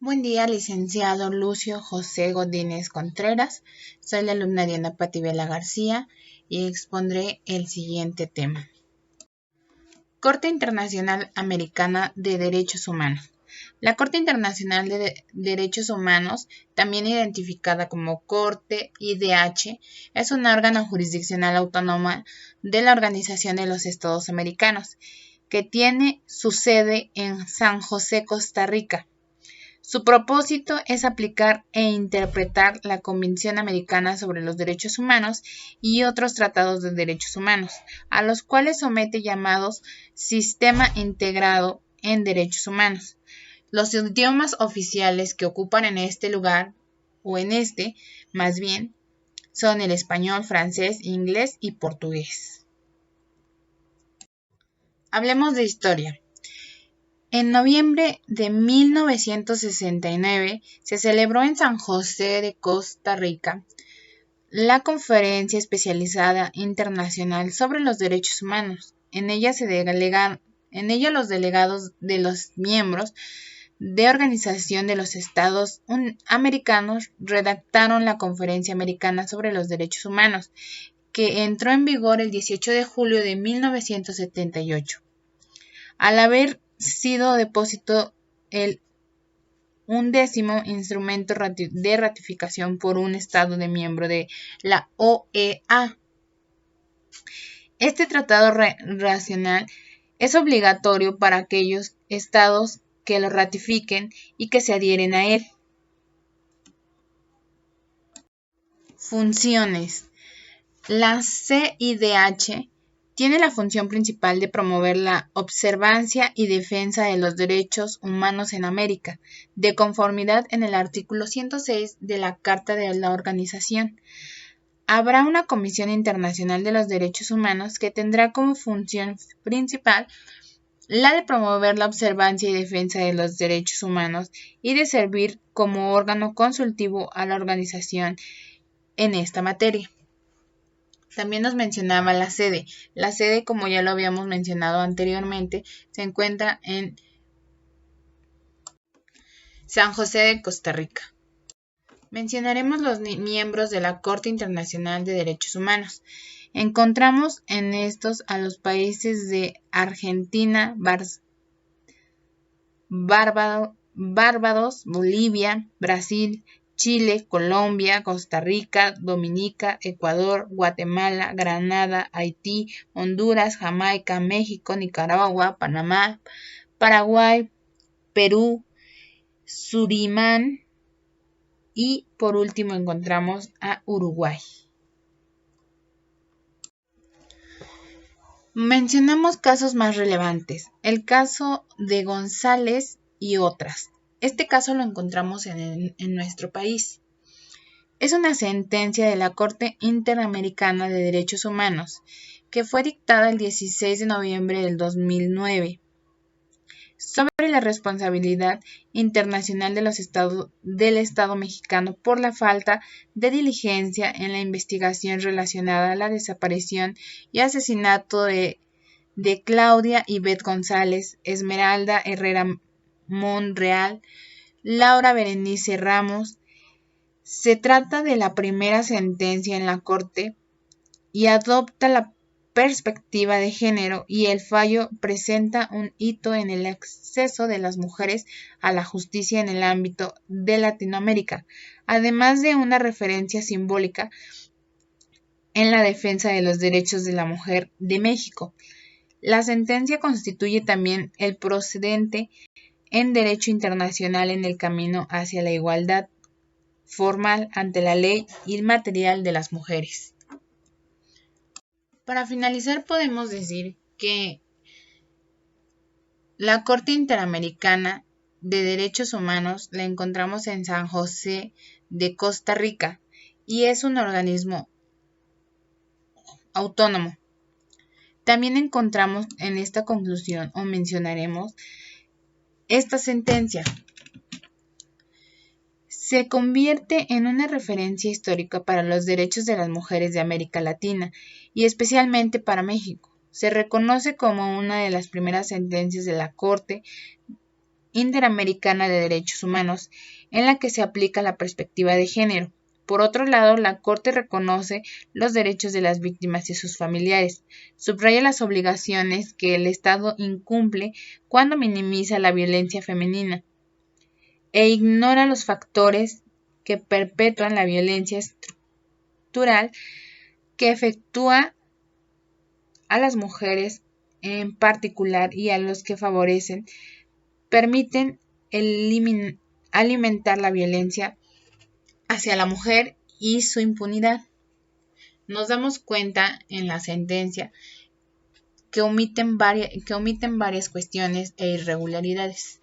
Buen día, licenciado Lucio José Godínez Contreras. Soy la alumna Diana Patibela García y expondré el siguiente tema. Corte Internacional Americana de Derechos Humanos. La Corte Internacional de Derechos Humanos, también identificada como Corte IDH, es un órgano jurisdiccional autónomo de la Organización de los Estados Americanos, que tiene su sede en San José, Costa Rica. Su propósito es aplicar e interpretar la Convención Americana sobre los Derechos Humanos y otros tratados de derechos humanos, a los cuales somete llamados Sistema Integrado en Derechos Humanos. Los idiomas oficiales que ocupan en este lugar, más bien, son el español, francés, inglés y portugués. Hablemos de historia. En noviembre de 1969 se celebró en San José de Costa Rica la Conferencia Especializada Internacional sobre los Derechos Humanos. En ella los delegados de los miembros de Organización de los Estados Americanos redactaron la Conferencia Americana sobre los Derechos Humanos, que entró en vigor el 18 de julio de 1978. Al haber sido depósito el 11º instrumento de ratificación por un Estado de miembro de la OEA. Este tratado racional es obligatorio para aquellos estados que lo ratifiquen y que se adhieren a él. Funciones. La CIDH tiene la función principal de promover la observancia y defensa de los derechos humanos en América, de conformidad en el artículo 106 de la Carta de la Organización. Habrá una Comisión Internacional de los Derechos Humanos que tendrá como función principal la de promover la observancia y defensa de los derechos humanos y de servir como órgano consultivo a la organización en esta materia. También nos mencionaba la sede. La sede, como ya lo habíamos mencionado anteriormente, se encuentra en San José de Costa Rica. Mencionaremos los miembros de la Corte Internacional de Derechos Humanos. Encontramos en estos a los países de Argentina, Barbados, Bolivia, Brasil, Chile, Colombia, Costa Rica, Dominica, Ecuador, Guatemala, Granada, Haití, Honduras, Jamaica, México, Nicaragua, Panamá, Paraguay, Perú, Surinam y por último encontramos a Uruguay. Mencionamos casos más relevantes. El caso de González y otras. Este caso lo encontramos en nuestro país. Es una sentencia de la Corte Interamericana de Derechos Humanos que fue dictada el 16 de noviembre del 2009 sobre la responsabilidad internacional de del Estado mexicano por la falta de diligencia en la investigación relacionada a la desaparición y asesinato de Claudia Ivette González, Esmeralda Herrera Monreal, Laura Berenice Ramos. Se trata de la primera sentencia en la Corte y adopta la perspectiva de género y el fallo presenta un hito en el acceso de las mujeres a la justicia en el ámbito de Latinoamérica, además de una referencia simbólica en la defensa de los derechos de la mujer de México. La sentencia constituye también el precedente en derecho internacional en el camino hacia la igualdad formal ante la ley y material de las mujeres. Para finalizar, podemos decir que la Corte Interamericana de Derechos Humanos la encontramos en San José de Costa Rica y es un organismo autónomo. También encontramos en esta conclusión o mencionaremos esta sentencia. Se convierte en una referencia histórica para los derechos de las mujeres de América Latina y especialmente para México. Se reconoce como una de las primeras sentencias de la Corte Interamericana de Derechos Humanos, en la que se aplica la perspectiva de género. Por otro lado, la Corte reconoce los derechos de las víctimas y sus familiares, subraya las obligaciones que el Estado incumple cuando minimiza la violencia femenina e ignora los factores que perpetúan la violencia estructural que efectúa a las mujeres en particular y a los que permiten alimentar la violencia hacia la mujer y su impunidad. Nos damos cuenta en la sentencia que omiten varias cuestiones e irregularidades.